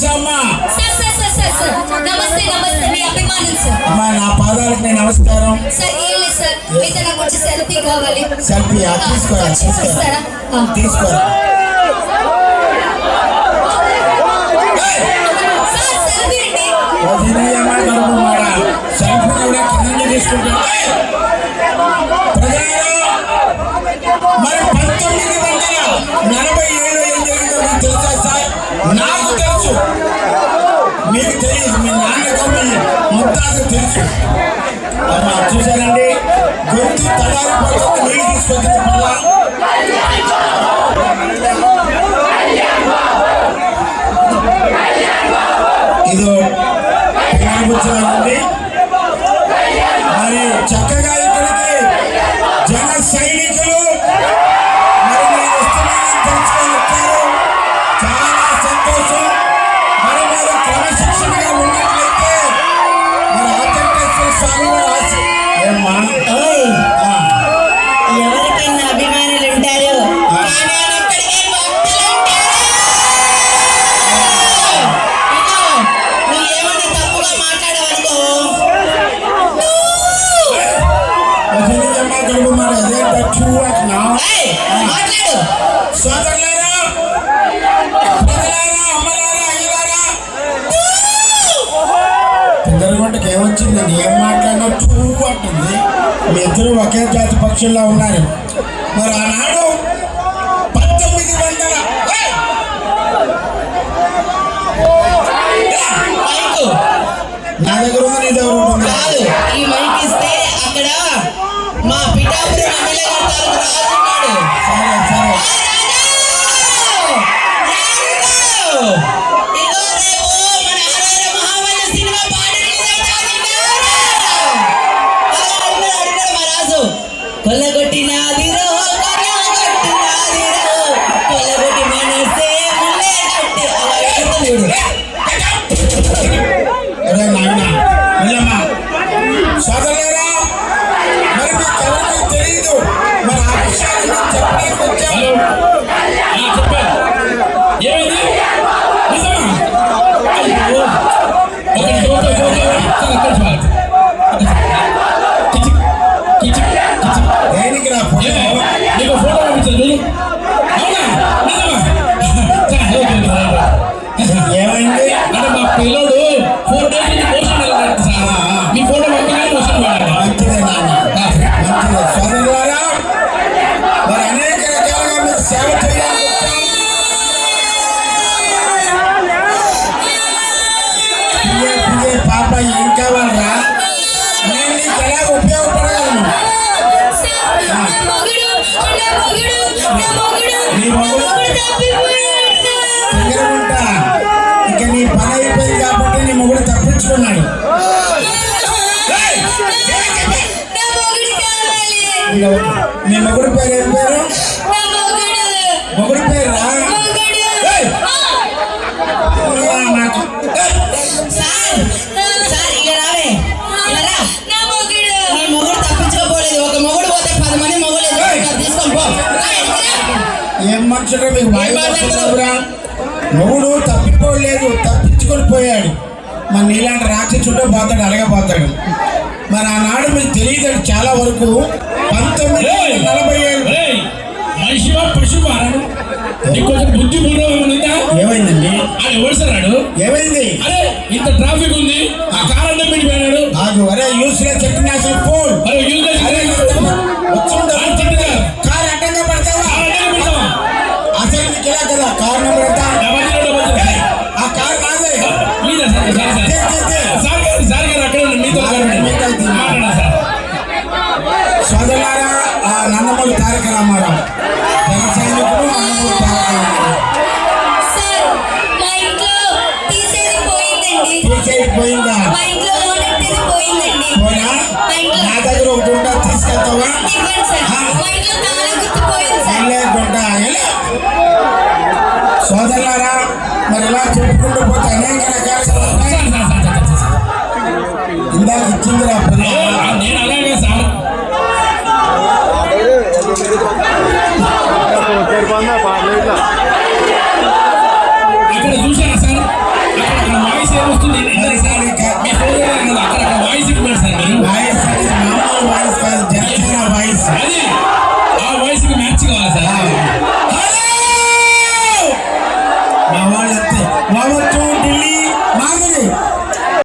నమస్తే నమస్తే మీ అభిమానులు సార్. అమ్మా నా పాదాలకు నేను నమస్కారం సార్. ఏం లేదు సార్, మీతో నాకు వచ్చి సెల్ఫీ కావాలి. సెల్ఫీ తీసుకోరా తీసుకోరా తీసుకోరా సార్ సెల్ఫీ అండి. అమ్మా గడుపు మాడ సెల్ఫీ కూడా కింద తీసుకుంటా. మరి 1947 ఏం జరిగిందో మీకు తెలుసా సార్? నాకు తెలుసు, మీకు తెలియదు. మీ నాన్నకు మీ ముత్తాకు తెలుసు. అమ్మా చూసారండి, గొంతు తలారి పక్కకు నీళ్ళు తీసుకొచ్చిన పిల్ల. ఇదో ఉంది. మరి చక్కగా ఇక్కడికి జన సైనికులు మరి మీరు ఇష్టమైన తెలుసుకొని వచ్చారు. చాలా సంతోషం. మరి మీరు క్రమశిక్షణగా ఉన్నట్లయితే మరి ఆచంటేశ్వర స్వామి రాసి ఎవరికైనా అభిమానులు ఉంటారు, నువ్వేమన్నా తప్పుగా మాట్లాడవనుకో మరి అదే టచ్ అంటున్నా. మాట్లాడు. సోదరులారా, అమ్మలారా, అయ్యలారా, పిందరగొండకి ఏమొచ్చిందని ఏం మాట్లాడినా చూ అంటుంది. మీ ఇద్దరు ఒకే జాతి పక్షుల్లో ఉన్నారు. మరి ఆనాడు 1900 నా దగ్గర ఉంది, నీ దగ్గర ఉంటుంది. కాదు, ఈ మైక్ ఇస్తే అక్కడ మా పిఠాపురం ఎమ్మెల్యే గారు రాజున్నాడు. సరే సరే కొల్లగొట్టినాదిరో కొల్లగొట్టి మనసే ముల్లే కట్టి అలా చూడు. అరే నాయన వెళ్ళమ్మా. సోదరులారా, మరి మీకు ఎవరికి తెలియదు. మరి ఆ విషయాన్ని నేను చెప్పడానికి వచ్చాను. దేనికి రా ఫోటో? ఏమైంది? అంటే మా పిల్లడు 4 days నుంచి మోషన్ వెళ్ళాడు సార్. మీ ఫోటో పంపగానే మోషన్ వెళ్ళాడు. మంచిదే నాన్న, మంచిదే. సోదరులారా, మరి అనేక రకాలుగా మీకు సేవ చేయడానికి వచ్చాం. పాప ఏం కావాలరా? నేను నీకు ఎలా ఉపయోగపడగలను? నీ మొగుడు దగ్గరకుంటా. ఇక నీ పని అయిపోయింది కాబట్టి నీ మొగుడు తప్పించుకున్నాడు. నీ మొగుడు పేరు ఏం పేరు? మొగుడు పేరు రా. నాకు ఏం మనుషులు మీకు వాయిదా? మొగుడు తప్పిపోలేదు, తప్పించుకొని పోయాడు. మరి నీలాంటి రాక్షసుంటే పోతాడు, అలాగే పోతాడు. మరి ఆనాడు మీకు తెలియదు చాలా వరకు. 1947 మనిషివా పశువారాడు కొంచెం బుద్ధి ఉందా? ఏమైందండి? అది ఎవరు సార్? ఏమైంది? అరే ఇంత ట్రాఫిక్ ఉంది, ఆ కార్ అడ్డం పెట్టిపోయాడు. అది అరే యూస్లెస్ చెప్పిన అసలు ఫోన్ అరే వచ్చిందా? కార్ అడ్డంగా పడతావా? అసలు నీకు ఎలా కదా? కార్ నెంబర్ ఎంత? ఆ కార్ నాదే. సార్ గారు అక్కడ మీతో సోదరులారా, ఆ నందమూరి తారక రామారావు జన సైనికుడు నందమూరి తారక రామారావు. పోయిందా? పోయినా? నా దగ్గర ఒకటి ఉంటా, తీసుకెళ్తావా? సోదరులారా, మరి ఇలా చెప్పుకుంటూ పోతే